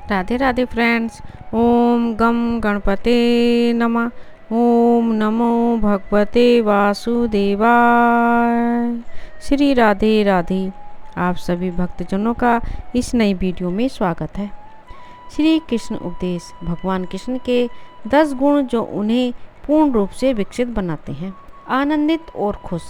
Radhe Radhe friends. ओम गम गणपते नमः। ओम नमो भगवते वासुदेवाय। श्री राधे राधे। आप सभी भक्तजनों का इस नई वीडियो में स्वागत है। श्री कृष्ण उपदेश भगवान कृष्ण के 10 गुण जो उन्हें पूर्ण रूप से विकसित बनाते हैं। आनंदित और खुश।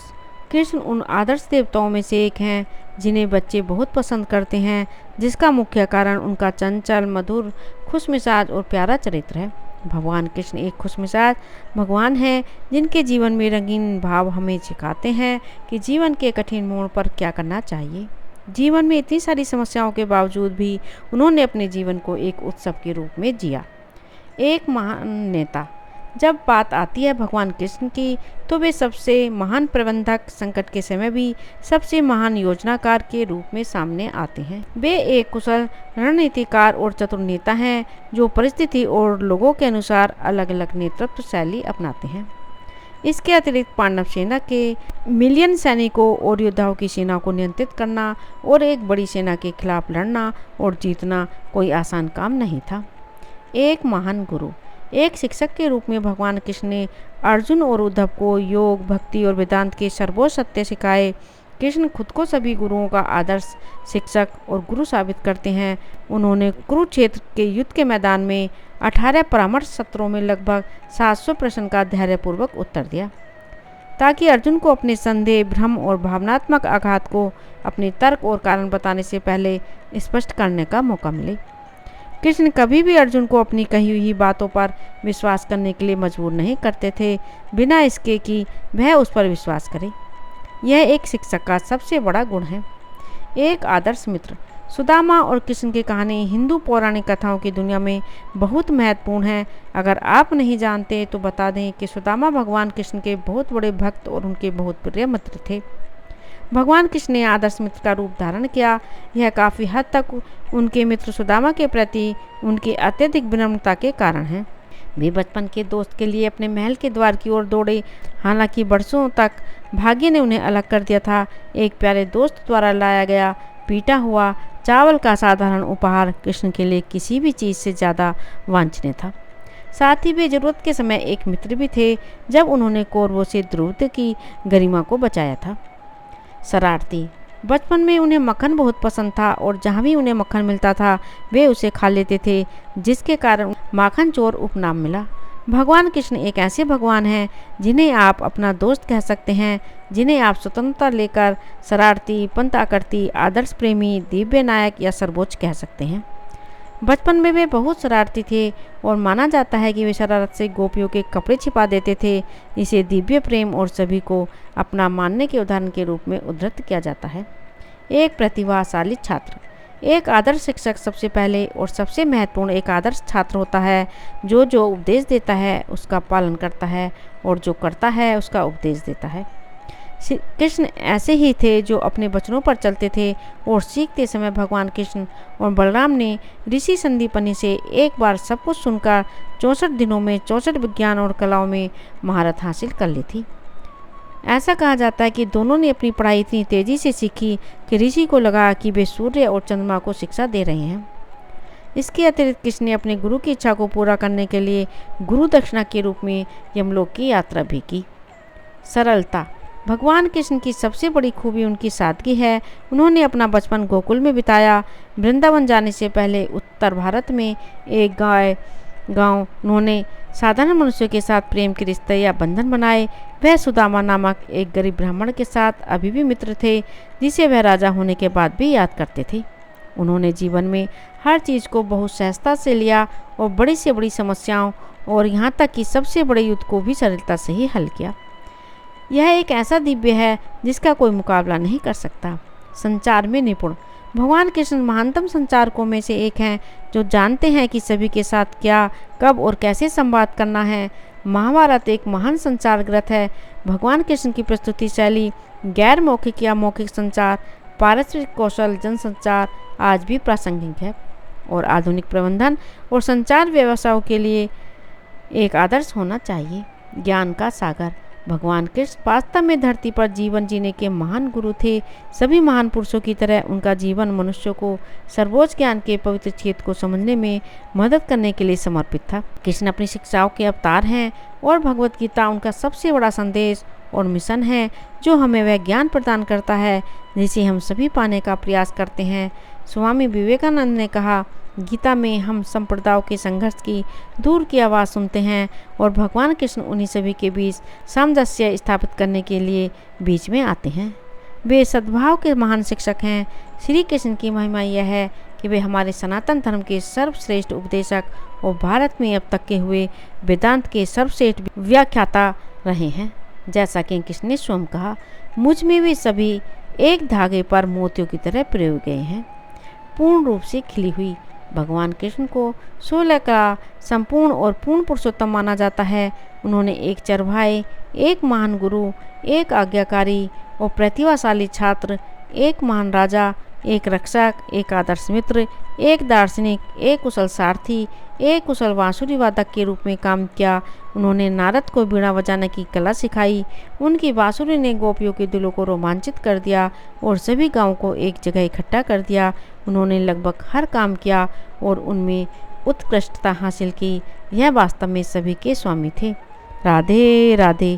कृष्ण उन आदर्श देवताओं में से एक हैं जिन्हें बच्चे बहुत पसंद करते हैं, जिसका मुख्य कारण उनका चंचल, मधुर, खुशमिजाज और प्यारा चरित्र है। भगवान कृष्ण एक खुशमिजाज भगवान हैं जिनके जीवन में रंगीन भाव हमें सिखाते हैं कि जीवन के कठिन मोड़ पर क्या करना चाहिए। जीवन में इतनी सारी समस्याओं के बावजूद भी उन्होंने अपने जीवन को एक उत्सव के रूप में जिया। एक महान नेता। जब बात आती है भगवान कृष्ण की, तो वे सबसे महान प्रबंधक, संकट के समय भी सबसे महान योजनाकार के रूप में सामने आते हैं। वे एक कुशल रणनीतिकार और चतुर नेता हैं जो परिस्थिति और लोगों के अनुसार अलग अलग नेतृत्व शैली अपनाते हैं। इसके अतिरिक्त पांडव सेना के मिलियन सैनिकों और योद्धाओं की सेना को नियंत्रित करना और एक बड़ी सेना के खिलाफ लड़ना और जीतना कोई आसान काम नहीं था। एक महान गुरु। एक शिक्षक के रूप में भगवान कृष्ण ने अर्जुन और उद्धव को योग, भक्ति और वेदांत के सर्वोच्च सत्य सिखाए। कृष्ण खुद को सभी गुरुओं का आदर्श शिक्षक और गुरु साबित करते हैं। उन्होंने कुरुक्षेत्र के युद्ध के मैदान में 18 परामर्श सत्रों में लगभग 700 प्रश्न का धैर्यपूर्वक उत्तर दिया, ताकि अर्जुन को अपने संदेह, भ्रम और भावनात्मक आघात को अपने तर्क और कारण बताने से पहले स्पष्ट करने का मौका मिले। कृष्ण कभी भी अर्जुन को अपनी कही हुई बातों पर विश्वास करने के लिए मजबूर नहीं करते थे, बिना इसके कि वह उस पर विश्वास करे। यह एक शिक्षक का सबसे बड़ा गुण है। एक आदर्श मित्र। सुदामा और कृष्ण की कहानी हिंदू पौराणिक कथाओं की दुनिया में बहुत महत्वपूर्ण है। अगर आप नहीं जानते तो बता दें कि सुदामा भगवान कृष्ण के बहुत बड़े भक्त और उनके बहुत प्रिय मित्र थे। भगवान कृष्ण ने आदर्श मित्र का रूप धारण किया। यह काफ़ी हद तक उनके मित्र सुदामा के प्रति उनकी अत्यधिक विनम्रता के कारण है। वे बचपन के दोस्त के लिए अपने महल के द्वार की ओर दौड़े, हालांकि बरसों तक भाग्य ने उन्हें अलग कर दिया था। एक प्यारे दोस्त द्वारा लाया गया पीटा हुआ चावल का साधारण उपहार कृष्ण के लिए किसी भी चीज़ से ज़्यादा वांछनीय था। साथ ही वे जरूरत के समय एक मित्र भी थे, जब उन्होंने कौरवों से द्रौपदी की गरिमा को बचाया था। शरारती। बचपन में उन्हें मक्खन बहुत पसंद था और जहाँ भी उन्हें मक्खन मिलता था वे उसे खा लेते थे, जिसके कारण माखन चोर उपनाम मिला। भगवान कृष्ण एक ऐसे भगवान हैं जिन्हें आप अपना दोस्त कह सकते हैं, जिन्हें आप स्वतंत्रता लेकर शरारती, पंथाकर्ती, आदर्श प्रेमी, दिव्य नायक या सर्वोच्च कह सकते हैं। बचपन में वे बहुत शरारती थे और माना जाता है कि वे शरारत से गोपियों के कपड़े छिपा देते थे। इसे दिव्य प्रेम और सभी को अपना मानने के उदाहरण के रूप में उद्धृत किया जाता है। एक प्रतिभाशाली छात्र। एक आदर्श शिक्षक सबसे पहले और सबसे महत्वपूर्ण एक आदर्श छात्र होता है, जो उपदेश देता है उसका पालन करता है और जो करता है उसका उपदेश देता है। कृष्ण ऐसे ही थे जो अपने वचनों पर चलते थे और सीखते समय भगवान कृष्ण और बलराम ने ऋषि संदीपनी से एक बार सब कुछ सुनकर 64 दिनों में 64 विज्ञान और कलाओं में महारत हासिल कर ली थी। ऐसा कहा जाता है कि दोनों ने अपनी पढ़ाई इतनी तेजी से सीखी कि ऋषि को लगा कि वे सूर्य और चंद्रमा को शिक्षा दे रहे हैं। इसके अतिरिक्त कृष्ण ने अपने गुरु की इच्छा को पूरा करने के लिए गुरु दक्षिणा के रूप में यमलोक की यात्रा भी की। सरलता। भगवान कृष्ण की सबसे बड़ी खूबी उनकी सादगी है। उन्होंने अपना बचपन गोकुल में बिताया। वृंदावन जाने से पहले उत्तर भारत में एक गांव उन्होंने साधारण मनुष्यों के साथ प्रेम के रिश्ते या बंधन बनाए। वह सुदामा नामक एक गरीब ब्राह्मण के साथ अभी भी मित्र थे, जिसे वह राजा होने के बाद भी याद करते थे। उन्होंने जीवन में हर चीज़ को बहुत सहजता से लिया और बड़ी से बड़ी समस्याओं और यहाँ तक कि सबसे बड़े युद्ध को भी सरलता से ही हल किया। यह एक ऐसा दिव्य है जिसका कोई मुकाबला नहीं कर सकता। संचार में निपुण। भगवान कृष्ण महानतम संचारकों में से एक हैं, जो जानते हैं कि सभी के साथ क्या, कब और कैसे संवाद करना है। महाभारत एक महान संचार ग्रंथ है। भगवान कृष्ण की प्रस्तुति शैली, गैर मौखिक या मौखिक संचार, पारस्परिक कौशल, जनसंचार आज भी प्रासंगिक है और आधुनिक प्रबंधन और संचार व्यवसायों के लिए एक आदर्श होना चाहिए। ज्ञान का सागर। भगवान कृष्ण वास्तव में धरती पर जीवन जीने के महान गुरु थे। सभी महान पुरुषों की तरह उनका जीवन मनुष्यों को सर्वोच्च ज्ञान के पवित्र क्षेत्र को समझने में मदद करने के लिए समर्पित था। कृष्ण अपनी शिक्षाओं के अवतार हैं और भगवत गीता उनका सबसे बड़ा संदेश और मिशन है, जो हमें वह ज्ञान प्रदान करता है जिसे हम सभी पाने का प्रयास करते हैं। स्वामी विवेकानंद ने कहा, गीता में हम संप्रदायों के संघर्ष की दूर की आवाज़ सुनते हैं और भगवान कृष्ण उन्हीं सभी के बीच सामंजस्य स्थापित करने के लिए बीच में आते हैं। वे सद्भाव के महान शिक्षक हैं। श्री कृष्ण की महिमा यह है कि वे हमारे सनातन धर्म के सर्वश्रेष्ठ उपदेशक और भारत में अब तक के हुए वेदांत के सर्वश्रेष्ठ व्याख्याता रहे हैं। जैसा कि कृष्ण ने स्वयं कहा, मुझ में वे सभी एक धागे पर मोतियों की तरह पिरोए गए हैं। पूर्ण रूप से खिली हुई भगवान कृष्ण को 16 का संपूर्ण और पूर्ण पुरुषोत्तम माना जाता है। उन्होंने एक चरभाई, एक महान गुरु, एक आज्ञाकारी और प्रतिभाशाली छात्र, एक महान राजा, एक रक्षक, एक आदर्श मित्र, एक दार्शनिक, एक कुशल सारथी, एक कुशल बांसुरी वादक के रूप में काम किया। उन्होंने नारद को बीड़ा बजाने की कला सिखाई। उनकी बांसुरी ने गोपियों के दिलों को रोमांचित कर दिया और सभी गांवों को एक जगह इकट्ठा कर दिया। उन्होंने लगभग हर काम किया और उनमें उत्कृष्टता हासिल की। यह वास्तव में सभी के स्वामी थे। राधे राधे।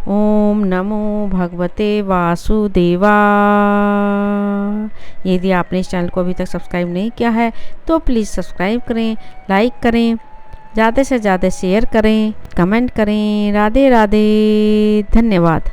ओम नमो भगवते वासुदेवा। यदि आपने इस चैनल को अभी तक सब्सक्राइब नहीं किया है तो प्लीज़ सब्सक्राइब करें, लाइक करें, ज़्यादा से ज़्यादा शेयर करें, कमेंट करें। राधे राधे। धन्यवाद।